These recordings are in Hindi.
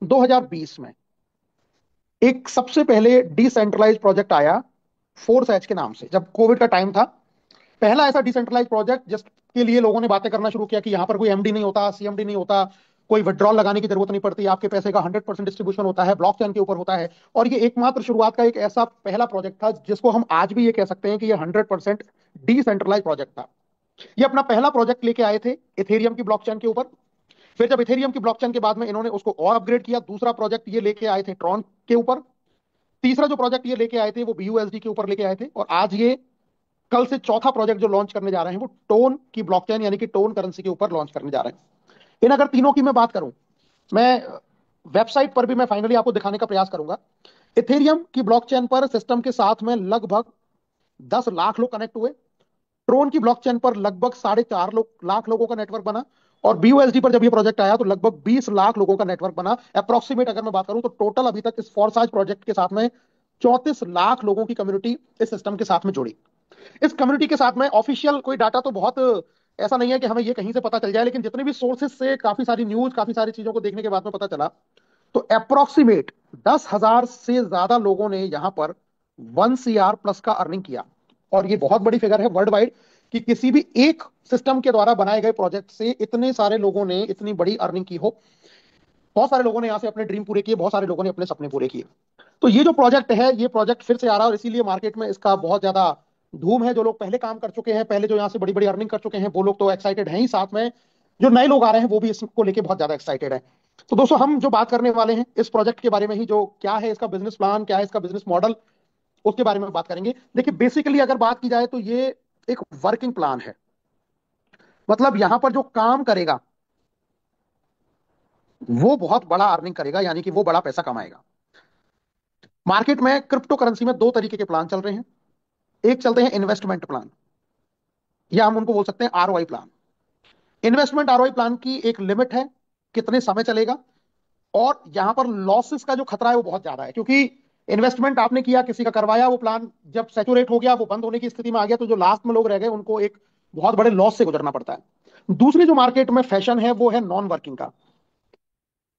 2020 में एक सबसे पहले डिसेंट्रलाइज प्रोजेक्ट आया फोर्स एच के नाम से, जब कोविड का टाइम था। पहला ऐसा डिसेंट्रलाइज प्रोजेक्ट जिसके लिए लोगों ने बातें करना शुरू किया कि यहाँ पर कोई एमडी नहीं होता, सीएमडी नहीं होता, कोई विड्रॉल लगाने की जरूरत नहीं पड़ती, आपके पैसे का 100% डिस्ट्रीब्यूशन होता है, ब्लॉकचेन के ऊपर होता है। और ये एकमात्र शुरुआत का एक ऐसा पहला प्रोजेक्ट था जिसको हम आज भी ये कह सकते हैं कि ये 100% डिसेंट्रलाइज प्रोजेक्ट था। ये अपना पहला प्रोजेक्ट लेके आए थे इथेरियम की ब्लॉकचेन के ऊपर। फिर जब इथेरियम की ब्लॉकचेन के बाद में इन्होंने उसको और अपग्रेड किया, दूसरा प्रोजेक्ट ये लेके आए थे ट्रॉन के ऊपर। तीसरा जो प्रोजेक्ट ये लेके आए थे वो बीयूएसडी के ऊपर लेके आए थे। और आज ये कल से चौथा प्रोजेक्ट जो लॉन्च करने जा रहे हैं वो टोन की ब्लॉकचेन यानी कि टोन करेंसी के ऊपर लॉन्च करने जा रहे हैं। इन अगर तीनों की मैं बात करूं, मैं वेबसाइट पर भी मैं फाइनली आपको दिखाने का प्रयास करूंगा। इथेरियम की ब्लॉकचेन पर सिस्टम के साथ में लगभग 10 लाख लोग कनेक्ट हुए। ट्रोन की ब्लॉकचेन पर लगभग 4.5 लाख लोगों का नेटवर्क बना। और बीयूएसडी पर जब ये प्रोजेक्ट आया तो लगभग 20 लाख लोगों का नेटवर्क बना। अप्रोक्सीमेट अगर मैं बात करूं तो टोटल अभी तक इस फॉरसाज प्रोजेक्ट के साथ में 34 लाख लोगों की कम्युनिटी इस सिस्टम के साथ में जुड़ी। इस कम्युनिटी के साथ में ऑफिशियल कोई डाटा तो बहुत ऐसा नहीं है कि हमें ये कहीं से पता चल जाए, लेकिन जितने भी सोर्सेज से काफी सारी न्यूज, काफी सारी चीजों को देखने के बाद में पता चला, तो अप्रोक्सीमेट 10,000 से ज्यादा लोगों ने यहां पर 1 CR प्लस का अर्निंग किया। और ये बहुत बड़ी फिगर है वर्ल्ड वाइड कि किसी भी एक सिस्टम के द्वारा बनाए गए प्रोजेक्ट से इतने सारे लोगों ने इतनी बड़ी अर्निंग की हो। बहुत सारे लोगों ने यहाँ से अपने ड्रीम पूरे किए, बहुत सारे लोगों ने अपने सपने पूरे किए। तो ये जो प्रोजेक्ट है ये प्रोजेक्ट फिर से आ रहा है और इसीलिए मार्केट में इसका बहुत ज्यादा धूम है। जो लोग पहले काम कर चुके हैं, पहले जो यहाँ से बड़ी बड़ी अर्निंग कर चुके हैं, वो लोग तो एक्साइटेड हैं ही, साथ में जो नए लोग आ रहे हैं वो भी इसको लेके बहुत ज्यादा एक्साइटेड है। तो दोस्तों, हम जो बात करने वाले हैं इस प्रोजेक्ट के बारे में ही, जो क्या है इसका बिजनेस प्लान, क्या है इसका बिजनेस मॉडल, उसके बारे में बात करेंगे। देखिए, बेसिकली अगर बात की जाए तो ये एक वर्किंग प्लान है। मतलब यहां पर जो काम करेगा वो बहुत बड़ा अर्निंग करेगा, यानी कि वो बड़ा पैसा कमाएगा। मार्केट में क्रिप्टो करेंसी में दो तरीके के प्लान चल रहे हैं। एक चलते हैं इन्वेस्टमेंट प्लान, या हम उनको बोल सकते हैं ROI plan. Investment ROI plan की एक लिमिट है, कितने समय चलेगा। और यहां पर लॉसेस का जो खतरा है वो बहुत ज्यादा है, क्योंकि इन्वेस्टमेंट आपने किया, किसी का करवाया, वो प्लान जब सैचुरेट हो गया, वो बंद होने की स्थिति में आ गया, तो जो लास्ट में लोग रह गए उनको एक बहुत बड़े लॉस से गुजरना पड़ता है। दूसरी जो मार्केट में फैशन है वो है नॉन वर्किंग का।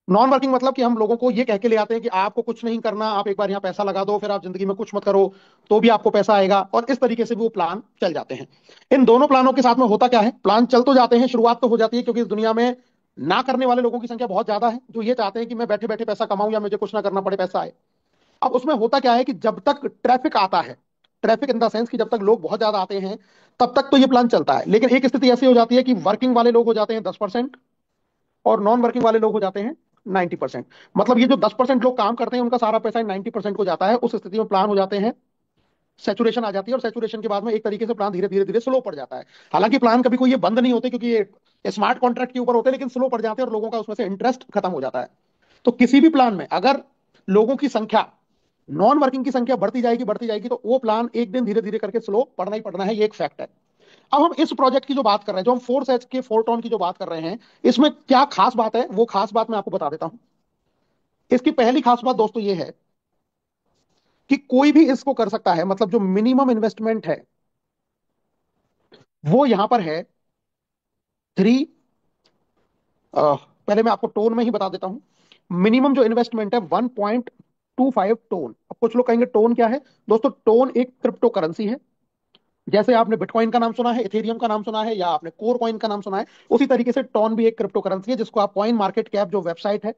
नॉन वर्किंग मतलब कि हम लोगों को ये कह के ले आते हैं कि आपको कुछ नहीं करना, आप एक बार यहाँ पैसा लगा दो, फिर आप जिंदगी में कुछ मत करो तो भी आपको पैसा आएगा। और इस तरीके से भी वो प्लान चल जाते हैं। इन दोनों प्लानों के साथ में होता क्या है, प्लान चल तो जाते हैं, शुरुआत तो हो जाती है, क्योंकि इस दुनिया में ना करने वाले लोगों की संख्या बहुत ज्यादा है, जो ये चाहते हैं कि मैं बैठे बैठे पैसा कमाऊं या मुझे कुछ ना करना पड़े, पैसा आए। अब उसमें होता क्या है कि जब तक ट्रैफिक आता है, ट्रैफिक इन द सेंस कि जब तक लोग बहुत ज्यादा आते हैं, तब तक तो ये प्लान चलता है। लेकिन एक स्थिति ऐसी हो जाती है कि वर्किंग वाले लोग हो जाते हैं 10% और नॉन वर्किंग वाले लोग हो जाते हैं 90%। मतलब ये जो 10% लोग काम करते हैं उनका सारा पैसा 90% को जाता है। उस स्थिति में प्लान हो जाते हैं, सेचुरेशन आ जाती है, और सेचुरेशन के बाद में एक तरीके से प्लान धीरे धीरे धीरे स्लो पड़ जाता है। हालांकि प्लान कभी कोई ये बंद नहीं होते, क्योंकि ये स्मार्ट कॉन्ट्रैक्ट के ऊपर होते हैं, लेकिन स्लो पड़ जाते हैं और लोगों का उसमें से इंटरेस्ट खत्म हो जाता है। तो किसी भी प्लान में अगर लोगों की संख्या, नॉन वर्किंग की संख्या बढ़ती जाएगी तो वो प्लान एक दिन धीरे धीरे करके स्लो पड़ना ही पड़ना है, ये एक फैक्ट है। अब हम इस प्रोजेक्ट की जो बात कर रहे हैं, जो हम फोर्स एच के फोरटॉन की जो बात कर रहे हैं, इसमें क्या खास बात है, वो खास बात मैं आपको बता देता हूं। इसकी पहली खास बात दोस्तों ये है कि कोई भी इसको कर सकता है। मतलब जो मिनिमम इन्वेस्टमेंट है वो यहां पर है थ्री। पहले मैं आपको टोन में ही बता देता हूं। मिनिमम जो इन्वेस्टमेंट है 1.25 टोन। अब कुछ लोग कहेंगे टोन क्या है। दोस्तों, टोन एक क्रिप्टो करेंसी है। जैसे आपने बिटकॉइन का नाम सुना है, इथेरियम का नाम सुना है, या आपने कोर कॉइन का नाम सुना है, उसी तरीके से टोन भी एक क्रिप्टो करेंसी है, जिसको आप कॉइन मार्केट कैप जो वेबसाइट है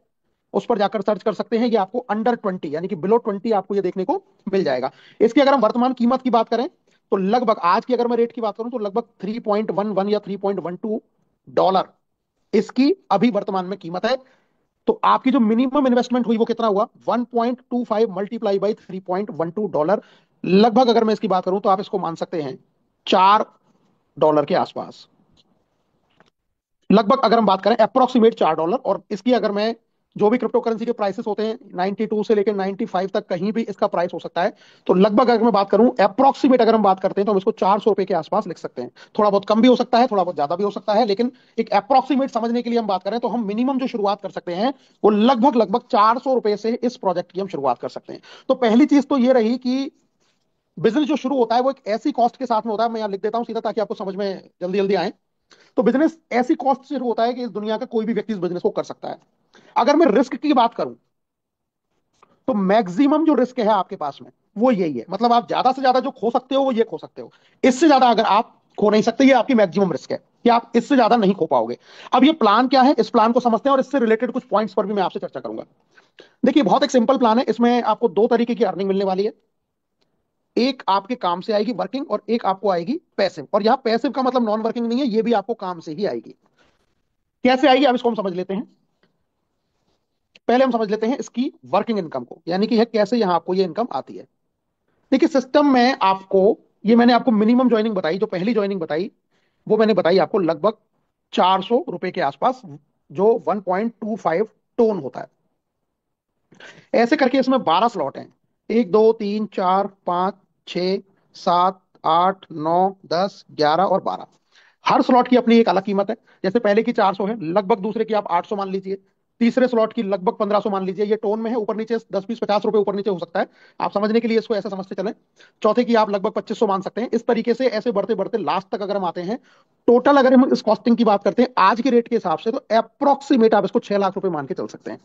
उस पर जाकर सर्च कर सकते हैं। ये आपको अंडर 20 यानी कि बिलो 20 आपको ये देखने को मिल जाएगा। इसकी अगर हम वर्तमान कीमत की बात करें तो लगभग आज की अगर मैं रेट की बात करूं तो लगभग 3.11 या 3.12 इसकी अभी वर्तमान में कीमत है। तो आपकी जो मिनिमम इन्वेस्टमेंट हुई वो कितना हुआ, 1.25 मल्टीप्लाई बाई $3.12। लगभग अगर मैं इसकी बात करूं तो आप इसको मान सकते हैं $4 के आसपास। लगभग अगर हम बात करें अप्रोक्सीमेट $4। और इसकी अगर मैं, जो भी क्रिप्टो करेंसी के प्राइसेस होते हैं 92 से लेकर 95 तक कहीं भी इसका प्राइस हो सकता है। तो लगभग अगर मैं बात करूं अप्रोक्सीमेट अगर हम बात करते हैं तो हम इसको ₹400 के आसपास लिख सकते हैं। थोड़ा बहुत कम भी हो सकता है, थोड़ा बहुत ज्यादा भी हो सकता है, लेकिन एक अप्रोक्सीमेट समझने के लिए हम बात करें तो हम मिनिमम जो शुरुआत कर सकते हैं वो लगभग लगभग ₹400 से इस प्रोजेक्ट की हम शुरुआत कर सकते हैं। तो पहली चीज तो ये रही कि बिजनेस जो शुरू होता है वो एक ऐसी कॉस्ट के साथ में होता है। मैं यहाँ लिख देता हूँ सीधा ताकि आपको समझ में जल्दी जल्दी आए। तो बिजनेस ऐसी कॉस्ट से शुरू होता है कि इस दुनिया का कोई भी व्यक्ति इस बिजनेस को कर सकता है। अगर मैं रिस्क की बात करूं तो मैक्सिमम जो रिस्क है आपके पास में वो यही है, मतलब आप ज्यादा से ज्यादा जो खो सकते हो वो ये खो सकते हो। इससे ज्यादा अगर आप खो नहीं सकते, ये आपकी मैक्सिमम रिस्क है कि आप इससे ज्यादा नहीं खो पाओगे। अब ये प्लान क्या है, इस प्लान को समझते हैं और इससे रिलेटेड कुछ पॉइंट्स पर भी मैं आपसे चर्चा करूंगा। देखिए बहुत एक सिंपल प्लान है, इसमें आपको दो तरीके की अर्निंग मिलने वाली है। एक आपके काम से आएगी वर्किंग, और एक आपको आएगी पैसिव। और यहाँ पैसिव का मतलब नॉन वर्किंग नहीं है, ये भी आपको काम से ही आएगी। कैसे आएगी अब इसको हम समझ लेते हैं। पहले हम समझ लेते हैं इसकी वर्किंग इनकम को, यानी कि है कैसे यहाँ आपको ये इनकम आती है। देखिए सिस्टम में आपको, ये मैंने आपको मिनिमम ज्वाइनिंग बताई, जो पहली ज्वाइनिंग बताई वो मैंने बताई आपको लगभग 400 रुपए के आसपास, जो 1.25 टोन होता है। ऐसे करके इसमें 12 स्लॉट हैं, 1 2 3 4 5 6 7 8 9 10 11 और 12। हर स्लॉट की अपनी एक अलग कीमत है। जैसे पहले की 400 है लगभग, दूसरे की आप 800 मान लीजिए, तीसरे स्लॉट की लगभग 1500 मान लीजिए। ये टोन में है, ऊपर नीचे 10 20 50 रुपए ऊपर नीचे हो सकता है, आप समझने के लिए इसको ऐसे समझते चलें। चौथे की आप लगभग 2500 मान सकते हैं। इस तरीके से ऐसे बढ़ते बढ़ते लास्ट तक अगर हम आते हैं, टोटल अगर हम इस कॉस्टिंग की बात करते हैं आज के रेट के हिसाब से, तो अप्रोक्सीमेट आप इसको 6 लाख रुपए मान के चल सकते हैं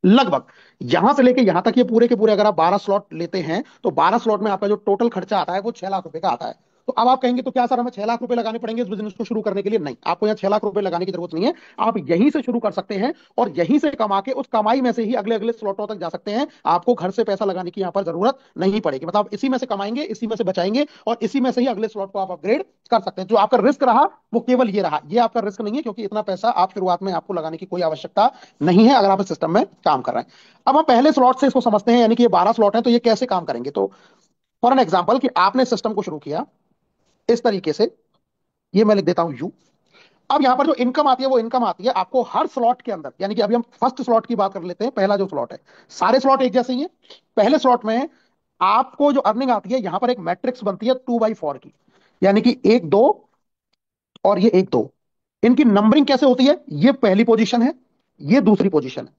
लगभग। यहां से लेके यहां तक ये पूरे के पूरे अगर आप 12 स्लॉट लेते हैं, तो 12 स्लॉट में आपका जो टोटल खर्चा आता है वो 6 लाख रुपए का आता है। तो अब आप कहेंगे तो क्या सर हमें 6 लाख रुपए लगाने पड़ेंगे इस बिजनेस को शुरू करने के लिए? नहीं, आपको यहाँ 6 लाख रुपए लगाने की जरूरत नहीं है। आप यहीं से शुरू कर सकते हैं और यहीं से कमा के उस कमाई में से ही अगले अगले स्लॉटों तक जा सकते हैं। आपको घर से पैसा लगाने की यहाँ पर जरूरत नहीं पड़ेगी, मतलब आप इसी में से कमाएंगे, इसी में से बचाएंगे और इसी में से ही अगले स्लॉट को आप अपग्रेड कर सकते हैं। जो आपका रिस्क रहा वो केवल ये रहा, ये आपका रिस्क नहीं है, क्योंकि इतना पैसा आप शुरुआत में आपको लगाने की कोई आवश्यकता नहीं है अगर आप इस सिस्टम में काम कर रहे हैं। अब हम पहले स्लॉट से इसको समझते हैं, यानी कि ये 12 स्लॉट हैं, तो ये कैसे काम करेंगे। तो फॉर एन एग्जाम्पल कि आपने सिस्टम को शुरू किया इस तरीके से, ये मैं लिख देता हूं यू। अब यहां पर जो इनकम आती है वो इनकम आती है आपको हर स्लॉट के अंदर, यानी कि अभी हम फर्स्ट स्लॉट की बात कर लेते हैं। पहला जो स्लॉट है, सारे स्लॉट एक जैसे ही हैं। पहले स्लॉट में आपको जो अर्निंग आती है, यहां पर एक मैट्रिक्स बनती है 2/4 की, यानी कि 1 2 और ये 1 2। इनकी नंबरिंग कैसे होती है, ये पहली पोजीशन है, ये दूसरी पोजीशन है।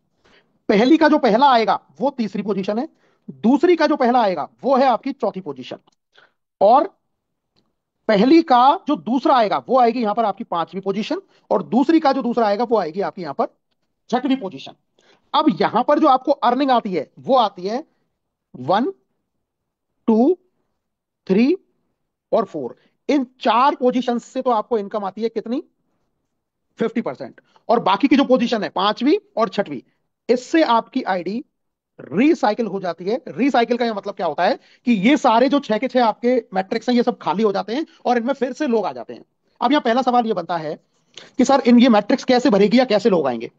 पहली का जो पहला आएगा वो तीसरी पोजीशन है, दूसरी का जो पहला आएगा वो है आपकी चौथी पोजीशन, और पहली का जो दूसरा आएगा वो आएगी यहां पर आपकी पांचवी पोजीशन, और दूसरी का जो दूसरा आएगा वो आएगी आपकी यहां पर छठवीं पोजीशन। अब यहां पर जो आपको अर्निंग आती है वो आती है 1 2 3 और 4। इन चार पोजीशन से तो आपको इनकम आती है कितनी, 50%। और बाकी की जो पोजीशन है पांचवी और छठवीं, इससे आपकी आईडी रिसाइकिल हो जाती है। रिसाइकिल का यह मतलब क्या होता है कि ये सारे जो 6 के 6 आपके मैट्रिक्स हैं ये सब खाली हो जाते हैं और इनमें फिर से लोग आ जाते हैं। अब यहाँ पहला सवाल ये बनता है कि सर इन ये मैट्रिक्स कैसे भरेगी या कैसे लोग आएंगे।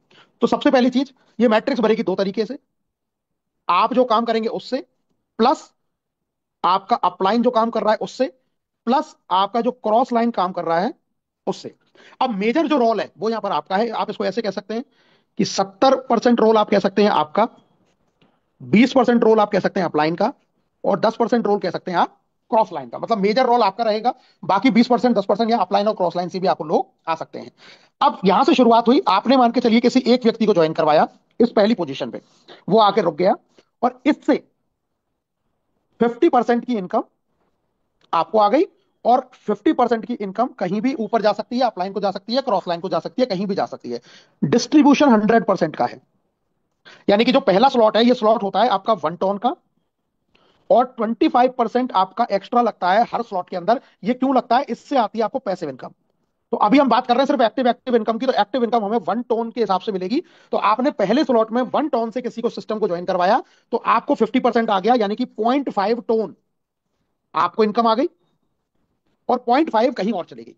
तो सबसे पहली चीज, ये मैट्रिक्स भरेगी दो तरीके से, आप जो काम करेंगे उससे, प्लस आपका अपलाइन जो काम कर रहा है उससे, प्लस आपका जो क्रॉस लाइन काम कर रहा है उससे। अब मेजर जो रोल है वो यहां पर आपका है। आप इसको ऐसे कह सकते हैं कि 70% रोल आप कह सकते हैं आपका, 20% रोल आप कह सकते हैं अपलाइन का, और 10% रोल कह सकते हैं आप क्रॉस लाइन का। मतलब मेजर रोल आपका रहेगा, बाकी 20% 10% या अपलाइन और क्रॉस लाइन से भी आपको लोग आ सकते हैं। अब यहां से शुरुआत हुई, आपने मान के चलिए किसी एक व्यक्ति को ज्वाइन करवाया इस पहली पोजीशन पे, वो आके रुक गया, और इससे 50% की इनकम आपको आ गई। और 50% की इनकम कहीं भी ऊपर जा सकती है, अपलाइन को जा सकती है, क्रॉस लाइन को जा सकती है, कहीं भी जा सकती है। डिस्ट्रीब्यूशन 100% का है, यानी कि जो पहला स्लॉट है ये स्लॉट होता है आपका 1 टोन का, और 25% आपका एक्स्ट्रा लगता है हर स्लॉट के अंदर। ये क्यों लगता है, इससे आती है आपको पैसिव इनकम। तो अभी हम बात कर रहे हैं सिर्फ एक्टिव एक्टिव इनकम की, तो एक्टिव इनकम हमें 1 टोन के हिसाब से मिलेगी। तो आपने पहले स्लॉट में 1 टोन से किसी को सिस्टम को ज्वाइन करवाया, तो आपको 50% आ गया, यानी कि 0.5 टोन आपको इनकम आ गई, और 0.5 कहीं और चली गई।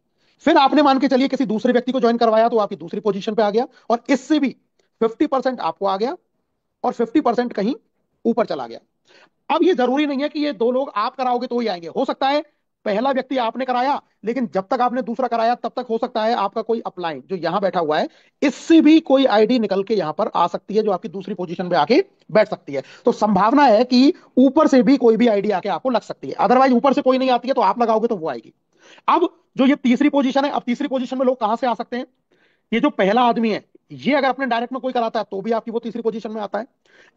फिर आपने मान के चलिए किसी दूसरे व्यक्ति को ज्वाइन करवाया, तो आपकी दूसरी पोजीशन पे आ गया, और इससे भी 50% आपको आ गया, और 50% कहीं ऊपर चला गया। अब ये जरूरी नहीं है कि ये दो लोग आप कराओगे तो ही आएंगे, हो सकता है पहला व्यक्ति आपने कराया, लेकिन जब तक आपने दूसरा कराया तब तक हो सकता है आपका कोई अपलाइन जो यहां बैठा हुआ है, इससे भी कोई आईडी निकल के यहां पर आ सकती है, जो आपकी दूसरी पोजीशन पे आके बैठ सकती है। तो संभावना है कि ऊपर से भी कोई भी आईडी आके आपको लग सकती है। अदरवाइज ऊपर से कोई नहीं आती है तो आप लगाओगे तो वो आएगी। अब जो ये तीसरी पोजीशन है, अब तीसरी पोजीशन में लोग कहां से आ सकते हैं। ये जो पहला आदमी है, ये अगर अपने डायरेक्ट में कोई कराता है तो भी आपकी वो तीसरी पोजीशन में आता है।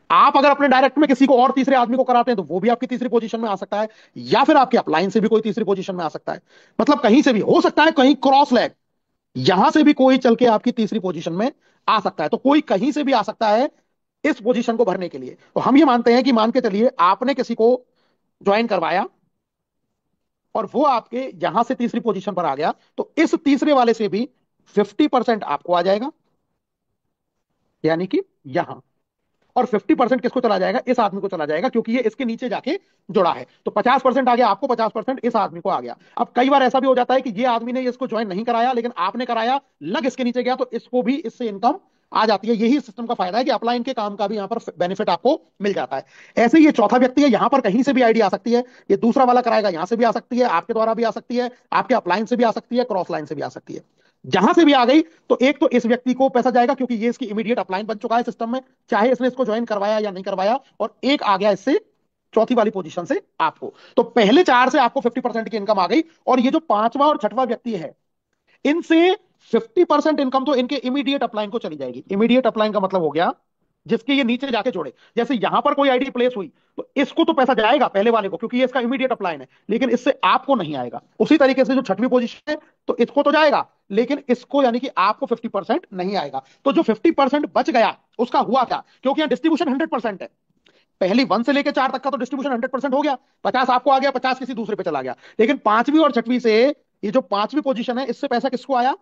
आप अगर अपने डायरेक्ट में किसी को और तीसरे आदमी को कराते हैं तो वो भी आपकी तीसरी पोजीशन में आ सकता है, या फिर आपके अपलाइन से भी कोई तीसरी पोजीशन में आ सकता है। मतलब कहीं से भी हो सकता है, कहीं क्रॉस लैग, यहां से भी कोई चल के आपकी तीसरी पोजीशन में आ सकता है, तो कोई कहीं से भी आ सकता है इस पोजीशन को भरने के लिए। तो हम ये मानते हैं कि मान के चलिए आपने किसी को ज्वाइन करवाया और वो आपके यहां से तीसरी पोजीशन पर आ गया, तो इस तीसरे वाले से भी 50% आपको आ जाएगा, यानी कि यहां। और 50% किसको चला जाएगा? इस आदमी को चला जाएगा, क्योंकि ये इसके नीचे जाके जुड़ा है। तो 50% आ गया आपको, 50% इस आदमी को आ गया। अब कई बार ऐसा भी हो जाता है कि ये आदमी ने इसको ज्वाइन नहीं कराया, लेकिन आपने कराया, लग इसके नीचे गया, तो इसको भी इससे इनकम आ जाती है। यही सिस्टम का फायदा है कि अपलाइन के काम का भी यहाँ पर बेनिफिट आपको मिल जाता है। ऐसे ही ये चौथा व्यक्ति है, यहां पर कहीं से भी आईडी आ सकती है। ये दूसरा वाला कराएगा, यहां से भी आ सकती है, आपके द्वारा भी आ सकती है, आपके अपलाइन से भी आ सकती है, क्रॉस लाइन से भी आ सकती है। जहां से भी आ गई, तो एक तो इस व्यक्ति को पैसा जाएगा क्योंकि ये इसकी इमीडिएट अपलाइन बन चुका है सिस्टम में, चाहे इसने इसको ज्वाइन करवाया या नहीं करवाया, और एक आ गया इससे चौथी वाली पोजीशन से आपको। तो पहले चार से आपको 50% की इनकम आ गई। और ये जो पांचवा और छठवां व्यक्ति है, इनसे 50% इनकम तो इनके इमीडिएट अपलाइन को चली जाएगी। इमीडिएट अपलाइन का मतलब हो गया जिसके ये नीचे जाके जोड़े। जैसे यहां पर कोई आईडी प्लेस हुई, तो इसको तो पैसा जाएगा पहले वाले को, क्योंकि ये इसका इमीडिएट अपलाइन है, लेकिन इससे आपको नहीं आएगा। उसी तरीके से जो छठवीं पोजीशन है, तो इसको तो जाएगा, लेकिन इसको यानी कि आपको 50% नहीं आएगा। तो जो 50% बच गया, उसका हुआ क्या? क्योंकि यहां डिस्ट्रीब्यूशन 100% है। पहली 1 से लेकर 4 तक का तो डिस्ट्रीब्यूशन 100% हो गया, 50 आपको आ गया, 50 किसी दूसरे पे चला गया। लेकिन पांचवी और छठवीं से, ये जो पांचवी पोजीशन है, इससे पैसा किसको आया?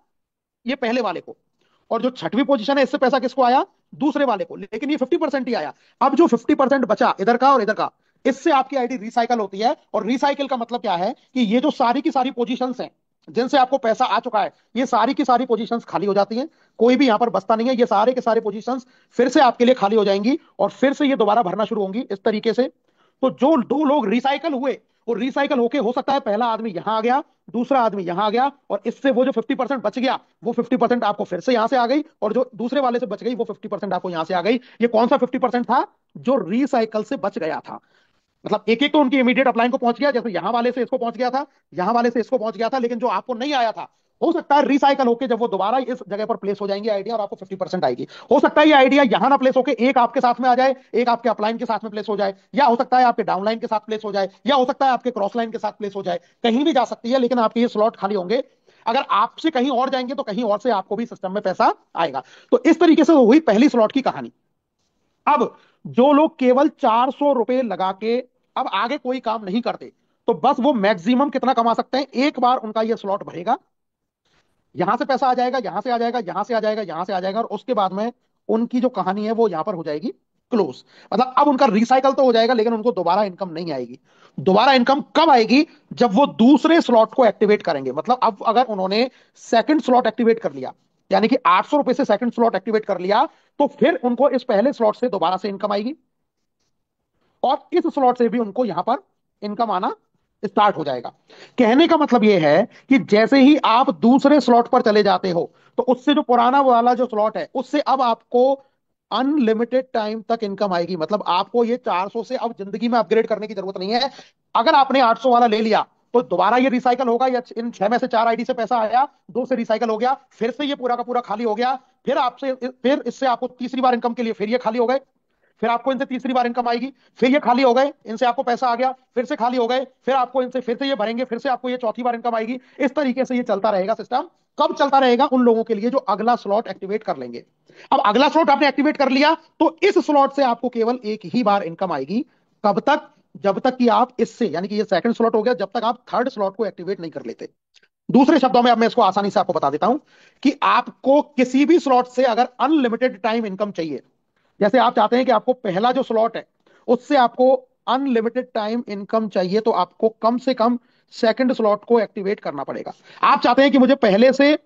ये पहले वाले को। और जो छठवीं पोजीशन है, इससे पैसा किसको आया? दूसरे वाले को। लेकिन ये 50% ही आया। अब जो 50% बचा इधर का और इधर का, इससे आपकी आईडी रिसाइकल होती है। और रिसाइकिल का मतलब क्या है कि ये जो सारी की सारी पोजीशंस हैं जिनसे आपको पैसा आ चुका है, ये सारी की सारी पोजीशंस खाली हो जाती हैं। कोई भी यहां पर बचता नहीं है। ये सारे के सारे पोजीशंस फिर से आपके लिए खाली हो जाएंगी, और फिर से ये दोबारा भरना शुरू होंगी इस तरीके से। तो जो दो लोग रिसाइकल हुए, वो रिसाइकल होके हो सकता है पहला आदमी यहां आ गया, दूसरा आदमी यहां आ गया, और इससे वो जो 50% बच गया, वो 50% आपको फिर से यहां से आ गई, और जो दूसरे वाले से बच गई, वो 50% आपको यहां से आ गई। ये कौन सा 50% था? जो रिसाइकल से बच गया था। मतलब एक एक तो उनकी इमीडिएट अपलाइन को पहुंच गया, जैसे यहां वाले से इसको पहुंच गया था, यहां वाले से इसको पहुंच गया था, लेकिन जो आपको नहीं आया था, हो सकता है रिसाइकल होकर जब वो दोबारा इस जगह पर प्लेस हो जाएंगे आइडिया, और आपको 50% आएगी। हो सकता है ये आइडिया यहां ना प्लेस होकर एक आपके साथ में आ जाए, एक आपके अपलाइन के साथ में प्लेस हो जाए, या हो सकता है आपके डाउनलाइन के साथ प्लेस हो जाए, या हो सकता है आपके क्रॉस लाइन के साथ प्लेस हो जाए। कहीं भी जा सकती है, लेकिन आपके ये स्लॉट खाली होंगे। अगर आपसे कहीं और जाएंगे, तो कहीं और से आपको भी सिस्टम में पैसा आएगा। तो इस तरीके से हुई पहली स्लॉट की कहानी। अब जो लोग केवल 400 रुपए लगा के अब आगे कोई काम नहीं करते, तो बस वो मैक्सिमम कितना कमा सकते हैं? एक बार उनका ये स्लॉट भरेगा, यहां से पैसा आ जाएगा, यहां से आ जाएगा, यहां से आ जाएगा, यहां से आ जाएगा, और उसके बाद में उनकी जो कहानी है वो यहां पर हो जाएगी क्लोज। मतलब अब उनका रिसाइकल तो हो जाएगा, लेकिन उनको दोबारा इनकम नहीं आएगी। दोबारा इनकम कब आएगी? जब वो दूसरे स्लॉट को एक्टिवेट करेंगे। मतलब अब अगर उन्होंने सेकंड स्लॉट एक्टिवेट कर लिया, यानी कि 800 रुपए से सेकंड स्लॉट एक्टिवेट कर लिया, तो फिर उनको इस पहले स्लॉट से दोबारा से इनकम आएगी, और इस स्लॉट से भी उनको यहां पर इनकम आना स्टार्ट हो जाएगा। कहने का मतलब यह है कि जैसे ही आप दूसरे स्लॉट पर चले जाते हो, तो उससे जो पुराना वाला जो स्लॉट है, उससे अब आपको अनलिमिटेड टाइम तक इनकम आएगी। मतलब आपको ये 400 से अब जिंदगी में अपग्रेड करने की जरूरत नहीं है। अगर आपने 800 वाला ले लिया, तो दोबारा ये रिसाइकल होगा, या इन 6 में से 4 आईडी से पैसा आया, 2 से रिसाइकल हो गया, फिर से ये पूरा का पूरा खाली हो गया, फिर इससे आपको तीसरी बार इनकम के लिए फिर ये खाली हो गए, फिर आपको इनसे तीसरी बार इनकम आएगी, फिर ये खाली हो गए, इनसे आपको पैसा आ गया, फिर से खाली हो गए, फिर आपको इनसे फिर से ये भरेंगे, फिर से आपको ये चौथी बार इनकम आएगी। इस तरीके से ये चलता रहेगा सिस्टम। कब चलता रहेगा? उन लोगों के लिए जो अगला स्लॉट एक्टिवेट कर लेंगे। अब अगला स्लॉट आपने एक्टिवेट कर लिया, तो इस स्लॉट से आपको केवल एक ही बार इनकम आएगी। कब तक? जब तक कि आप इससे, यानी कि ये सेकंड स्लॉट हो गया, जब तक आप थर्ड स्लॉट को एक्टिवेट नहीं कर लेते। दूसरे शब्दों में अब मैं इसको आसानी से आपको बता देता हूं कि आपको किसी भी स्लॉट से अगर अनलिमिटेड टाइम इनकम चाहिए, जैसे आप चाहते हैं कि आपको पहला जो स्लॉट है उससे आपको अनलिमिटेड टाइम इनकम चाहिए, तो आपको कम से कम सेकंड स्लॉट को एक्टिवेट करना पड़ेगा। आप चाहते हैं कि मुझे पहले से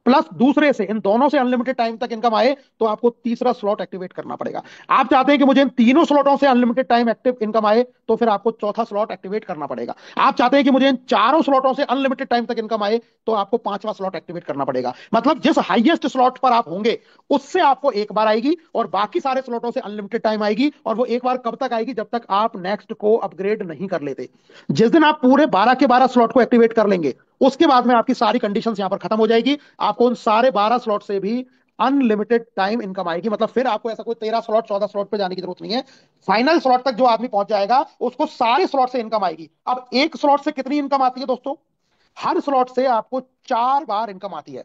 प्लस दूसरे से, इन दोनों से अनलिमिटेड टाइम तक इनकम आए, तो आपको तीसरा स्लॉट एक्टिवेट करना पड़ेगा। आप चाहते हैं कि मुझे इन तीनों स्लॉटों से अनलिमिटेड टाइम एक्टिव इनकम आए, तो फिर आपको चौथा स्लॉट एक्टिवेट करना पड़ेगा। आप चाहते हैं कि मुझे इन चारों स्लॉटों से अनलिमिटेड टाइम तक इनकम आए, तो आपको पांचवा स्लॉट एक्टिवेट करना पड़ेगा। मतलब जिस हाईएस्ट स्लॉट पर आप होंगे, उससे आपको एक बार आएगी, और बाकी सारे स्लॉटों से अनलिमिटेड टाइम आएगी। और वो एक बार कब तक आएगी? जब तक आप नेक्स्ट को अपग्रेड नहीं कर लेते। जिस दिन आप पूरे 12 के 12 स्लॉट को एक्टिवेट कर लेंगे, उसके बाद में आपकी सारी कंडीशंस यहां पर खत्म हो जाएगी। आपको उन सारे 12 स्लॉट से भी अनलिमिटेड टाइम इनकम आएगी। मतलब फिर आपको ऐसा कोई 13 स्लॉट 14 स्लॉट पे जाने की जरूरत नहीं है। फाइनल स्लॉट तक जो आदमी पहुंच जाएगा, उसको सारे स्लॉट से इनकम आएगी। अब एक स्लॉट से कितनी इनकम आती है दोस्तों? हर स्लॉट से आपको 4 बार इनकम आती है।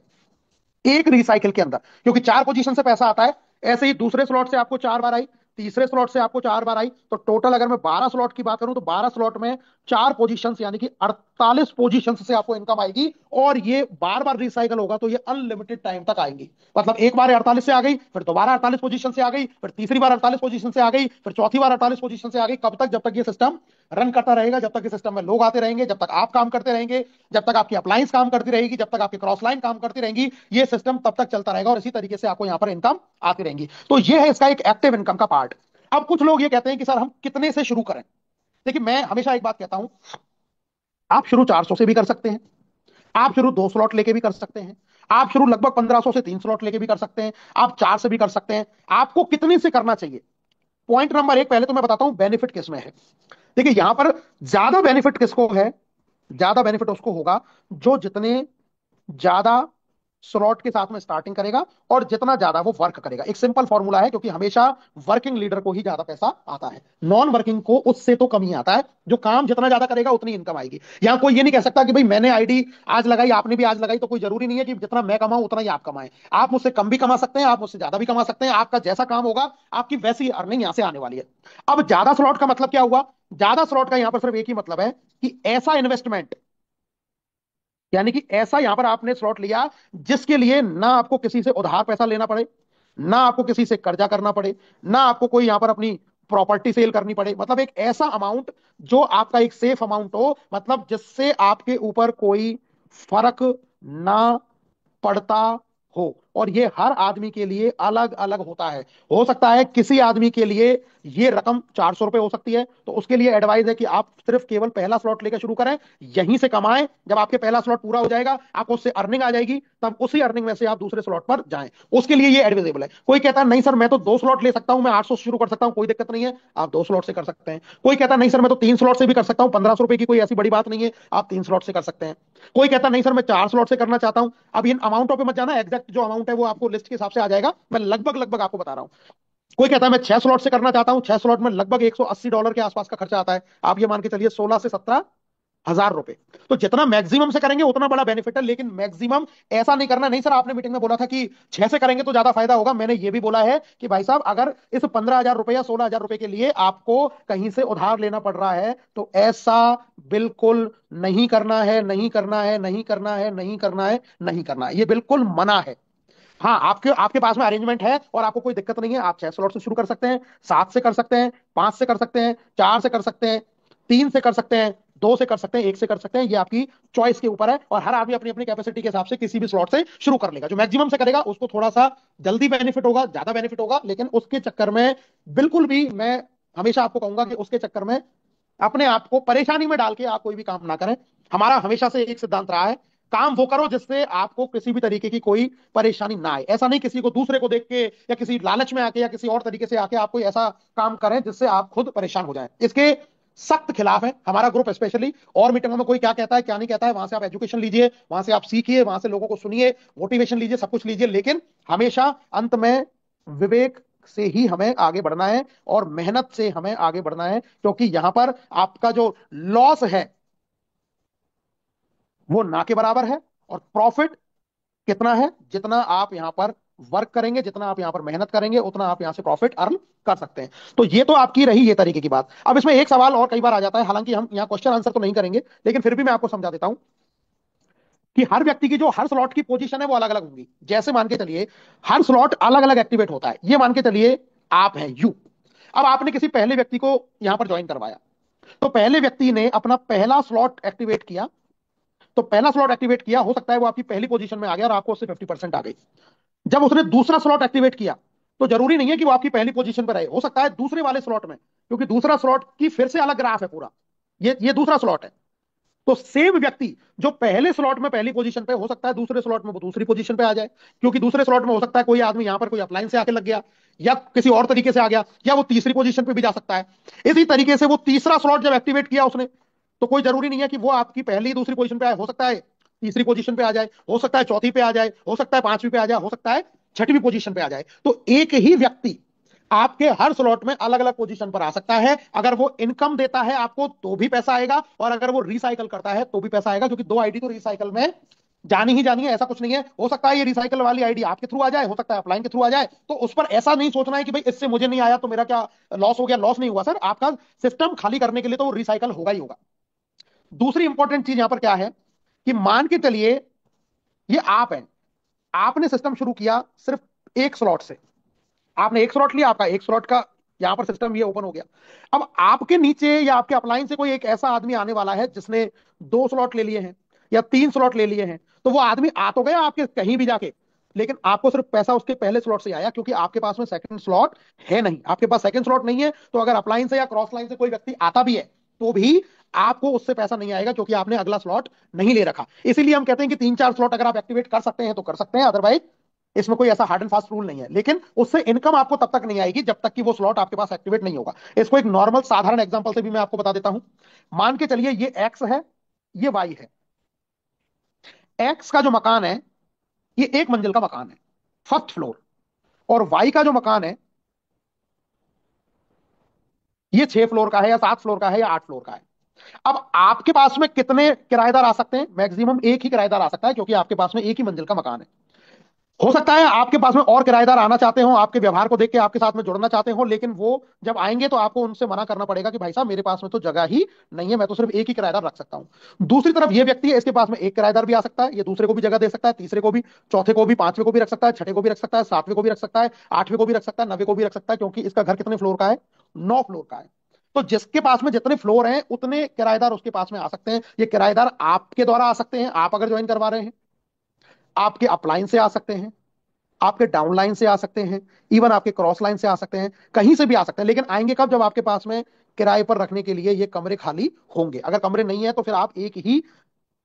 एक रिसाइकिल के अंदर, क्योंकि 4 पोजीशन से पैसा आता है। ऐसे ही दूसरे स्लॉट से आपको 4 बार आई, तीसरे स्लॉट से आपको 4 बार आई, तो टोटल अगर मैं 12 स्लॉट की बात करूं तो 12 स्लॉट में 4 पोजीशन यानी कि 48 पोजीशन से आपको इनकम आएगी। और ये बार बार रिसाइकल होगा तो ये अनलिमिटेड टाइम तक आएंगी। मतलब एक बार 48 से आ गई, फिर दोबारा 48 पोजीशन से आ गई, फिर तीसरी बार 48 पोजीशन से आ गई, फिर चौथी बार 48 पोजीशन से आ गई। कब तक? जब तक ये सिस्टम रन करता रहेगा, जब तक इस सिस्टम में लोग आते रहेंगे, जब तक आप काम करते रहेंगे, जब तक आपकी अप्लायंस काम करती रहेगी, जब तक आपकी क्रॉस लाइन काम करती रहेंगी, ये सिस्टम तब तक चलता रहेगा और इसी तरीके से आपको यहां पर इनकम आती रहेंगी। तो ये है इसका एक एक्टिव इनकम का पार्ट। अब कुछ लोग ये कहते हैं कि सर हम कितने से शुरू करें। देखिए, मैं हमेशा एक बात कहता हूं, आप शुरू 400 से भी कर सकते हैं, आप शुरू 2 स्लॉट लेके भी कर सकते हैं, आप शुरू लगभग 1500 से 3 स्लॉट लेके भी कर सकते हैं, आप 4 से भी कर सकते हैं। आपको कितने से करना चाहिए? पॉइंट नंबर 1, पहले तो मैं बताता हूं बेनिफिट किसमें है। देखिए, यहां पर ज्यादा बेनिफिट किसको है? ज्यादा बेनिफिट उसको होगा जो जितने ज्यादा स्लॉट के साथ में स्टार्टिंग करेगा और जितना ज्यादा वो वर्क करेगा। एक सिंपल फॉर्मूला है, क्योंकि हमेशा वर्किंग लीडर को ही ज्यादा पैसा आता है, नॉन वर्किंग को उससे तो कम ही आता है। जो काम जितना ज्यादा करेगा उतनी इनकम आएगी। यहां कोई ये नहीं कह सकता कि भाई मैंने आईडी आज लगाई, आपने भी आज लगाई, तो कोई जरूरी नहीं है कि जितना मैं कमाऊं उतना ही आप कमाएं। आप मुझसे कम भी कमा सकते हैं, आप मुझसे ज्यादा भी कमा सकते हैं। आपका जैसा काम होगा आपकी वैसी अर्निंग यहां से आने वाली है। अब ज्यादा स्लॉट का मतलब क्या हुआ? ज्यादा स्लॉट का यहां पर सिर्फ एक ही मतलब है कि ऐसा इन्वेस्टमेंट, यानी कि ऐसा यहां पर आपने स्लॉट लिया जिसके लिए ना आपको किसी से उधार पैसा लेना पड़े, ना आपको किसी से कर्जा करना पड़े, ना आपको कोई यहां पर अपनी प्रॉपर्टी सेल करनी पड़े। मतलब एक ऐसा अमाउंट जो आपका एक सेफ अमाउंट हो, मतलब जिससे आपके ऊपर कोई फर्क ना पड़ता हो। और ये हर आदमी के लिए अलग अलग होता है। हो सकता है किसी आदमी के लिए ये रकम 400 रुपए हो सकती है, तो उसके लिए एडवाइस है कि आप सिर्फ केवल पहला स्लॉट लेकर शुरू करें, यहीं से कमाएं। जब आपके पहला स्लॉट पूरा हो जाएगा, आपको उससे अर्निंग आ जाएगी, तब उसी अर्निंग में से आप दूसरे स्लॉट पर जाएं। उसके लिए ये एडवाइजेबल है। कोई कहता है नहीं सर मैं तो 2 स्लॉट ले सकता हूं, मैं 800 से शुरू कर सकता हूं, कोई दिक्कत नहीं है, आप 2 स्लॉट से कर सकते हैं। कोई कहता है नहीं सर मैं तो 3 स्लॉट से भी कर सकता हूं, 1500 रुपए की कोई ऐसी बड़ी बात नहीं है, आप 3 स्लॉट से कर सकते हैं। कोई कहता नहीं सर मैं 4 स्लॉट से करना चाहता हूं। अब इन अमाउंटों पे मत जाना, एग्जैक्ट जो अमाउंट है वो आपको लिस्ट के हिसाब से आ जाएगा, मैं लगभग लगभग आपको बता रहा हूं। कोई कहता है मैं 6 स्लॉट से करना चाहता हूं, 6 स्लॉट में लगभग $180 के आसपास का खर्चा आता है। आप ये मान के चलिए 16 से 17 हजार रुपए। तो जितना मैक्सिमम से करेंगे उतना बड़ा बेनिफिट है, लेकिन मैक्सिमम ऐसा नहीं करना। नहीं सर आपने मीटिंग में बोला था कि 6 से करेंगे तो ज्यादा फायदा होगा, मैंने ये भी बोला है कि भाई साहब अगर इस 15 हजार रुपए या 16 हजार रुपए के लिए आपको कहीं से उधार लेना पड़ रहा है तो ऐसा बिल्कुल नहीं करना है, नहीं करना है, नहीं करना है, नहीं करना है, नहीं करना है, ये बिल्कुल मना है। हाँ, आपके आपके पास में अरेंजमेंट है और आपको कोई दिक्कत नहीं है, आप 6 स्लॉट से शुरू कर सकते हैं, 7 से कर सकते हैं, 5 से कर सकते हैं, 4 से कर सकते हैं, 3 से कर सकते हैं, 2 से कर सकते हैं, 1 से कर सकते हैं। ये आपकी चॉइस के ऊपर है और हर आदमी अपनी अपनी कैपेसिटी के हिसाब से किसी भी स्लॉट से शुरू कर लेगा। जो मैक्सिमम से करेगा उसको थोड़ा सा जल्दी बेनिफिट होगा, ज्यादा बेनिफिट होगा, लेकिन उसके चक्कर में बिल्कुल भी मैं हमेशा आपको कहूंगा कि उसके चक्कर में अपने आप को परेशानी में डाल के आप कोई भी काम ना करें। हमारा हमेशा से एक सिद्धांत रहा है, काम वो करो जिससे आपको किसी भी तरीके की कोई परेशानी ना आए। ऐसा नहीं किसी को दूसरे को देख के या किसी लालच में आके या किसी और तरीके से आके आप कोई ऐसा काम करें जिससे आप खुद परेशान हो जाएं। इसके सख्त खिलाफ है हमारा ग्रुप स्पेशली। और मीटिंगों में कोई क्या कहता है क्या नहीं कहता है, वहां से आप एजुकेशन लीजिए, वहां से आप सीखिए, वहां से लोगों को सुनिए, मोटिवेशन लीजिए, सब कुछ लीजिए, लेकिन हमेशा अंत में विवेक से ही हमें आगे बढ़ना है और मेहनत से हमें आगे बढ़ना है। क्योंकि यहां पर आपका जो लॉस है वो ना के बराबर है और प्रॉफिट कितना है? जितना आप यहां पर वर्क करेंगे, जितना आप यहां पर मेहनत करेंगे, उतना आप यहां से प्रॉफिट अर्न कर सकते हैं। तो ये तो आपकी रही ये तरीके की बात। अब इसमें एक सवाल और कई बार आ जाता है, हालांकि हम यहां क्वेश्चन आंसर तो नहीं करेंगे, लेकिन फिर भी मैं आपको समझा देता हूं कि हर व्यक्ति की जो हर स्लॉट की पोजीशन है वो अलग अलग होंगी। जैसे मान के चलिए हर स्लॉट अलग अलग एक्टिवेट होता है। ये मान के चलिए आप हैं यू, अब आपने किसी पहले व्यक्ति को यहां पर ज्वाइन करवाया, तो पहले व्यक्ति ने अपना पहला स्लॉट एक्टिवेट किया। तो पहला स्लॉट एक्टिवेट किया, हो सकता है वो आपकी पहली पोजीशन में आ गया और आपको उससे 50% आ गई। जब उसने दूसरा स्लॉट एक्टिवेट किया, तो जरूरी नहीं है कि वो आपकी पहली पोजीशन पर रहे, हो सकता है दूसरे वाले स्लॉट में, क्योंकि दूसरा स्लॉट की फिर से अलग ग्राफ है पूरा। ये दूसरा स्लॉट है। तो सेम व्यक्ति जो पहले स्लॉट में पहली पोजीशन पे, हो सकता है दूसरे स्लॉट में वो दूसरी पोजीशन पे आ जाए, क्योंकि दूसरे स्लॉट में हो सकता है कोई आदमी यहां पर कोई अपलाइन से आके लग गया या किसी और तरीके से आ गया, या वो तीसरी पोजीशन पे भी जा सकता है। इसी तरीके से वो तीसरा स्लॉट जब एक्टिवेट किया उसने, तो कोई जरूरी नहीं है कि वो आपकी पहली दूसरी पोजीशन पे आए, हो सकता है तीसरी पोजीशन पे आ जाए, हो सकता है चौथी पे आ जाए, हो सकता है पांचवी पे आ जाए, हो सकता है छठवीं पोजीशन पे आ जाए। तो एक ही व्यक्ति आपके हर स्लॉट में अलग अलग पोजीशन पर आ सकता है। अगर वो इनकम देता है आपको तो भी पैसा आएगा, और अगर वो रिसाइकल करता है तो भी पैसा आएगा, क्योंकि दो आईडी तो रिसाइकल में जानी ही जानी है, ऐसा कुछ नहीं है। हो सकता है ये रिसाइकल वाली आईडी आपके थ्रू आ जाए, हो सकता है अपलाइन के थ्रू आ जाए, तो उस पर ऐसा नहीं सोचना है कि भाई इससे मुझे नहीं आया तो मेरा क्या लॉस हो गया। लॉस नहीं हुआ सर, आपका सिस्टम खाली करने के लिए तो वो रिसाइकल होगा ही होगा। दूसरी इंपॉर्टेंट चीज यहां पर क्या है कि मान के चलिए ये आप हैं, आपने सिस्टम शुरू किया सिर्फ एक स्लॉट से, आपने एक स्लॉट लिया, आपका एक स्लॉट का यहां पर सिस्टम ये ओपन हो गया। अब आपके नीचे या आपके अपलाइन से कोई एक ऐसा आदमी आने वाला है जिसने दो स्लॉट ले लिए हैं या तीन स्लॉट ले लिए हैं, तो वो आदमी आ तो गया आपके कहीं भी जाके, लेकिन आपको सिर्फ पैसा उसके पहले स्लॉट से आया, क्योंकि आपके पास में सेकंड स्लॉट है नहीं। आपके पास सेकंड स्लॉट नहीं है, तो अगर अपलाइन से या क्रॉस लाइन से कोई व्यक्ति आता भी है तो भी आपको उससे पैसा नहीं आएगा, क्योंकि आपने अगला स्लॉट नहीं ले रखा। इसीलिए हम कहते हैं कि तीन चार स्लॉट अगर आप एक्टिवेट कर सकते हैं तो कर सकते हैं, अदरवाइज इसमें कोई ऐसा हार्ड एंड फास्ट रूल नहीं है। लेकिन उससे इनकम आपको तब तक नहीं आएगी जब तक कि वो स्लॉट आपके पास एक्टिवेट नहीं होगा। इसको एक नॉर्मल साधारण एग्जांपल से भी मैं आपको बता देता हूं। मान के चलिए ये एक्स है, ये वाई है। एक्स का जो मकान है ये एक मंजिल का मकान है, फर्स्ट फ्लोर, और वाई का जो मकान है ये 6 फ्लोर का है या 7 फ्लोर का है या 8 फ्लोर का है। अब आपके पास में कितने किराएदार आ सकते हैं? मैक्सिमम एक ही किराएदार आ सकता है, क्योंकि आपके पास में एक ही मंजिल का मकान है। हो सकता है आपके पास में और किराएदार आना चाहते हो, आपके व्यवहार को देख के आपके साथ में जुड़ना चाहते हो, लेकिन वो जब आएंगे तो आपको उनसे मना करना पड़ेगा कि भाई साहब मेरे पास में तो जगह ही नहीं है, मैं तो सिर्फ एक ही किराएदार रख सकता हूं। दूसरी तरफ ये व्यक्ति है, इसके पास में एक किराएदार भी आ सकता है, ये दूसरे को भी जगह दे सकता है, तीसरे को भी, चौथे को भी, पांचवें को भी रख सकता है, छठे को भी रख सकता है, सातवें को भी रख सकता है, आठवें को भी रख सकता है, नवे को भी रख सकता है, क्योंकि इसका घर कितने फ्लोर का है? 9 फ्लोर का है। तो जिसके पास में जितने फ्लोर हैं उतने किराएदार उसके पास में आ सकते हैं। ये किराएदार आपके द्वारा आ सकते हैं, आप अगर ज्वाइन करवा रहे हैं, आपके अपलाइन से आ सकते हैं, आपके डाउन लाइन से आ सकते हैं, इवन आपके क्रॉस लाइन से आ सकते हैं, कहीं से भी आ सकते हैं। लेकिन आएंगे कब? जब आपके पास में किराए पर रखने के लिए ये कमरे खाली होंगे। अगर कमरे नहीं है तो फिर आप एक ही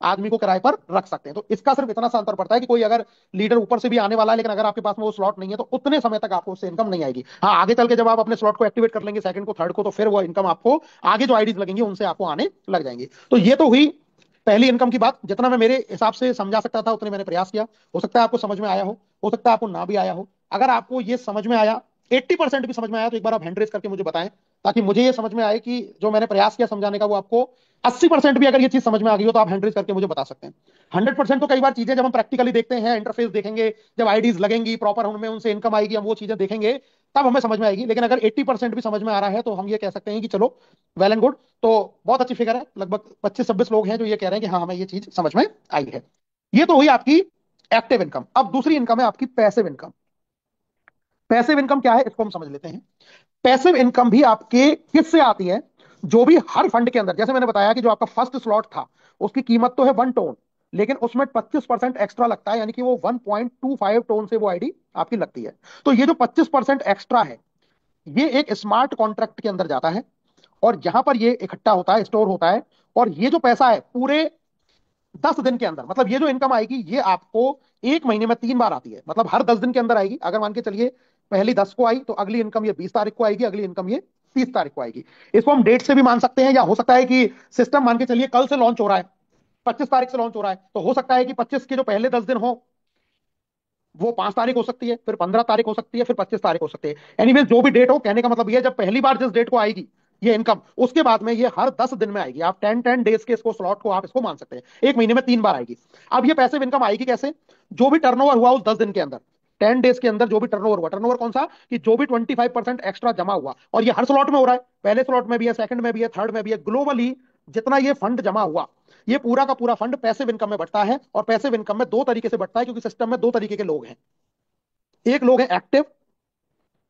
आदमी को किराए पर रख सकते हैं। तो इसका सिर्फ इतना सा अंतर पड़ता है कि कोई अगर लीडर ऊपर से भी आने वाला है, लेकिन अगर आपके पास में वो स्लॉट नहीं है तो उतने समय तक आपको उससे इनकम नहीं आएगी। हाँ, आगे चल के जब आप अपने स्लॉट को एक्टिवेट कर लेंगे, सेकंड को, थर्ड को, तो फिर वो इनकम आपको आगे जो आईडीज लगेंगे उनसे आपको आने लग जाएंगी। तो ये तो हुई पहली इनकम की बात। जितना मैं मेरे हिसाब से समझा सकता था उतने मैंने प्रयास किया। हो सकता है आपको समझ में आया हो सकता है आपको ना भी आया हो। अगर आपको ये समझ में आया, 80% भी समझ में आया, तो एक बार आप हैंड रेस करके मुझे बताएं, ताकि मुझे ये समझ में आए कि जो मैंने प्रयास किया समझाने का वो आपको 80% भी अगर ये चीज समझ में आ गई हो तो आप हैंड रेस करके मुझे बता सकते हैं। 100% तो कई बार चीजें जब हम प्रैक्टिकली देखते हैं, इंटरफेस देखेंगे, जब आईडीज लगेंगी प्रॉपर, उनमें उनसे इनकम आएगी, हम वो चीजें देखेंगे, तब हमें समझ में आएगी। लेकिन अगर 80% भी समझ में आ रहा है तो हम ये कह सकते हैं कि चलो, वेल एंड गुड। तो बहुत अच्छी फिगर है, लगभग 25-26 लोग हैं जो ये कह रहे हैं कि हाँ हमें ये चीज समझ में आई है। ये तो हुई आपकी एक्टिव इनकम। अब दूसरी इनकम है आपकी पैसिव इनकम। पैसिव इनकम क्या है इसको हम समझ लेते हैं। पैसिव इनकम भी आपके किससे आती है? जो भी हर फंड के अंदर, जैसे मैंने बताया कि जो आपका फर्स्ट स्लॉट था उसकी कीमत तो है 1 टोन, लेकिन उसमें 25% एक्स्ट्रा लगता है, यानी कि वो 1.25 टोन से वो आईडी आपकी लगती है। तो ये जो 25% एक्स्ट्रा है, ये एक स्मार्ट कॉन्ट्रैक्ट के अंदर जाता है, और यहां पर ये इकट्ठा होता है, स्टोर होता है। और ये जो पैसा है पूरे 10 दिन के अंदर, मतलब ये जो इनकम आएगी ये आपको एक महीने में 3 बार आती है, मतलब हर 10 दिन के अंदर आएगी। अगर मान के चलिए पहली 10 को आई तो अगली इनकम ये 20 तारीख को आएगी, अगली इनकम ये 30 तारीख को आएगी। इसको हम डेट से भी मान सकते हैं, या हो सकता है कि सिस्टम मान के चलिए कल से लॉन्च हो रहा है, 25 तारीख से लॉन्च हो रहा है, तो हो सकता है कि 25 के जो पहले 10 दिन हो वो 5 तारीख हो सकती है, फिर 15 तारीख हो सकती है, फिर 25 तारीख हो सकती है। एनीवेज जो भी डेट हो, कहने का मतलब ये, जब पहली बार जिस डेट को आएगी ये इनकम, उसके बाद में ये हर 10 दिन में आएगी। आप 10-10 डेज के इसको स्लॉट को आप इसको मान सकते हैं, एक महीने में 3 बार आएगी। अब ये पैसिव इनकम आएगी कैसे? जो भी टर्नओवर हुआ उस 10 दिन के अंदर, 10 डेज के अंदर जो भी टर्नओवर हुआ, टर्नओवर कौन सा? कि जो भी 25% एक्स्ट्रा जमा हुआ, और ये हर स्लॉट में हो रहा है, पहले स्लॉट में भी है, सेकंड में भी है, थर्ड में भी है, ग्लोबली जितना ये फंड जमा हुआ, ये पूरा का पूरा फंड पैसिव इनकम में बढ़ता है। और पैसिव इनकम में दो तरीके से बढ़ता है, क्योंकि सिस्टम में दो तरीके के लोग हैं, एक लोग है एक्टिव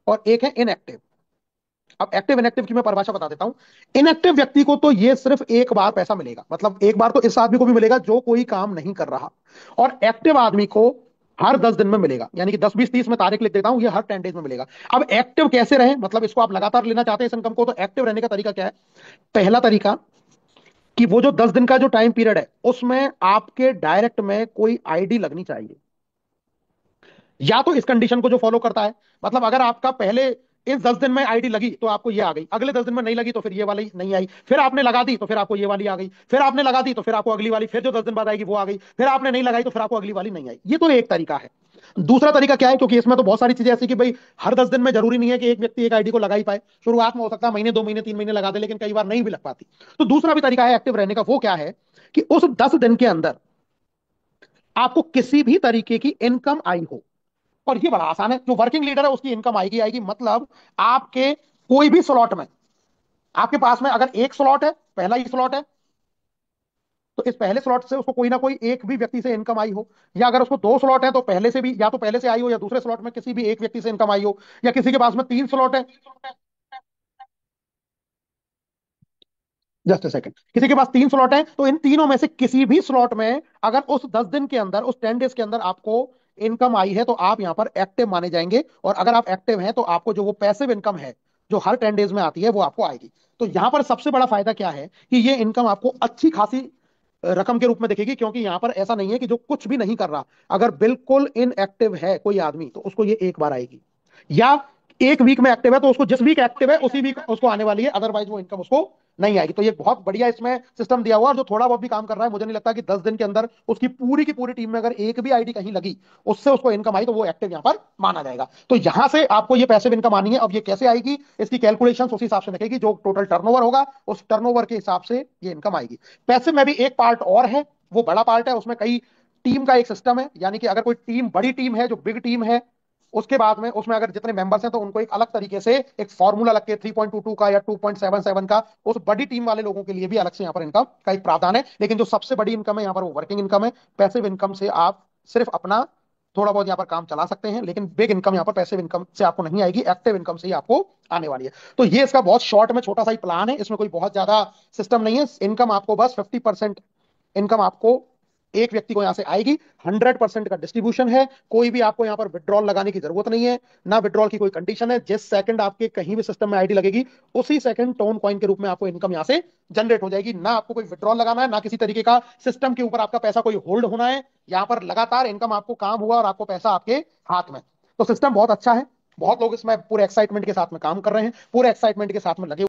और एक है इनएक्टिव। अब एक्टिव इनएक्टिव की मैं परिभाषा बता देता हूं। इनएक्टिव व्यक्ति को तो ये सिर्फ एक बार पैसा मिलेगा, मतलब एक बार तो इस आदमी को भी मिलेगा जो कोई काम नहीं कर रहा, और एक्टिव आदमी को हर 10 दिन में मिलेगा, यानी कि 10, 20, 30 में तारीख लिख देता हूं, ये हर 10 डेज में मिलेगा। अब एक्टिव कैसे रहे, मतलब इसको आप लगातार लेना चाहते हैं इस इनकम को, तो एक्टिव रहने का तरीका क्या है? पहला तरीका कि वो जो 10 दिन का जो टाइम पीरियड है उसमें आपके डायरेक्ट में कोई आईडी लगनी चाहिए, या तो इस कंडीशन को जो फॉलो करता है, मतलब अगर आपका पहले इस 10 दिन में आईडी लगी तो आपको ये आ गई, अगले 10 दिन में नहीं लगी तो फिर ये वाली नहीं आई, फिर आपने लगा दी तो फिर आपको ये वाली आ गई, फिर आपने लगा दी तो फिर आपको अगली वाली, फिर जो 10 दिन बाद आएगी वो आ गई, फिर आपने नहीं लगाई तो फिर आपको अगली वाली नहीं आई। ये तो एक तरीका है। दूसरा तरीका क्या है? क्योंकि इसमें तो बहुत सारी चीजें ऐसी कि भाई हर 10 दिन में जरूरी नहीं है कि एक व्यक्ति एक आईडी को लगा ही पाए, शुरुआत में हो सकता है महीने, 2 महीने, 3 महीने लगा दे, लेकिन कई बार नहीं भी लग पाती। तो दूसरा भी तरीका है एक्टिव रहने का, वो क्या है कि उस 10 दिन के अंदर आपको किसी भी तरीके की इनकम आई हो। और ये बड़ा आसान है, जो वर्किंग लीडर है उसकी इनकम आएगी आएगी, मतलब आपके कोई भी स्लॉट में, आपके पास में अगर एक स्लॉट है, पहला ही स्लॉट है, तो इस पहले स्लॉट से उसको कोई ना कोई एक भी व्यक्ति से इनकम आई हो, या अगर उसको दो स्लॉट है तो पहले से भी, या तो पहले से आई हो या दूसरे स्लॉट में किसी भी एक व्यक्ति से इनकम आई हो, या किसी के पास में तीन स्लॉट है। जस्ट अ सेकंड, किसी के पास तीन स्लॉट है, तो इन तीनों में से किसी भी स्लॉट में अगर उस 10 दिन के अंदर, उस 10 डेज के अंदर आपको इनकम आई है, तो आप यहां पर एक्टिव माने जाएंगे। और अगर आप एक्टिव हैं तो आपको जो वो पैसिव इनकम है जो हर 10 डेज में आती है वो आपको आएगी। तो यहां पर सबसे बड़ा फायदा क्या है कि ये इनकम आपको अच्छी खासी रकम के रूप में दिखेगी, क्योंकि यहां पर ऐसा नहीं है कि जो कुछ भी नहीं कर रहा, अगर बिल्कुल इनएक्टिव है कोई आदमी, तो उसको ये एक बार आएगी, या एक वीक में एक्टिव है तो उसको जिस वीक एक्टिव है उसी वीक उसको आने वाली है, अदरवाइज वो इनकम उसको नहीं आएगी। तो ये बहुत बढ़िया इसमें सिस्टम दिया हुआ है। और जो थोड़ा बहुत भी काम कर रहा है, मुझे नहीं लगता कि 10 दिन के अंदर उसकी पूरी की पूरी टीम में अगर एक भी आईडी कहीं लगी, उससे उसको इनकम आई, तो वो एक्टिव यहाँ पर माना जाएगा। तो यहां से आपको ये पैसिव इनकम आनी है। अब ये कैसे आएगी, इसकी कैलकुलेशन उसी हिसाब से लगेगी, जो टोटल टर्नओवर होगा उस टर्नओवर के हिसाब से ये इनकम आएगी। पैसिव में भी एक पार्ट और है, वो बड़ा पार्ट है, उसमें कई टीम का एक सिस्टम है, यानी कि अगर कोई टीम बड़ी टीम है, जो बिग टीम है, उसके बाद में उसमें अगर जितने मेंबर्स हैं तो उनको एक अलग तरीके से एक फॉर्मूला लग के 3.22 का या 2.77 का, उस बड़ी टीम वाले लोगों के लिए भी अलग से यहाँ पर इनकम का एक प्रावधान है। लेकिन जो सबसे बड़ी इनकम है यहाँ पर वो वर्किंग इनकम है। पैसिव इनकम से आप सिर्फ अपना थोड़ा बहुत यहाँ पर काम चला सकते हैं, लेकिन बिग इनकम यहाँ पर पैसिव इनकम से आपको नहीं आएगी, एक्टिव इनकम से ही आपको आने वाली है। तो ये इसका बहुत शॉर्ट में छोटा सा ही प्लान है, इसमें कोई बहुत ज्यादा सिस्टम नहीं है। इनकम आपको बस 50% इनकम आपको एक व्यक्ति को यहां से आएगी। 100% का डिस्ट्रीब्यूशन है, कोई भी आपको यहां पर विड्रॉल लगाने की जरूरत नहीं है, ना विड्रॉल की कोई कंडीशन है। जिस सेकंड आपके कहीं भी सिस्टम में आईडी लगेगी, उसी सेकंड टोन कॉइन के रूप में आपको इनकम यहां से जनरेट हो जाएगी। ना आपको कोई विड्रॉल लगाना है, ना किसी तरीके का सिस्टम के ऊपर आपका पैसा कोई होल्ड होना है। यहां पर लगातार इनकम आपको काम हुआ और आपको पैसा आपके हाथ में। तो सिस्टम बहुत अच्छा है, बहुत लोग इसमें पूरे एक्साइटमेंट के साथ में काम कर रहे हैं, पूरे एक्साइटमेंट के साथ में लगे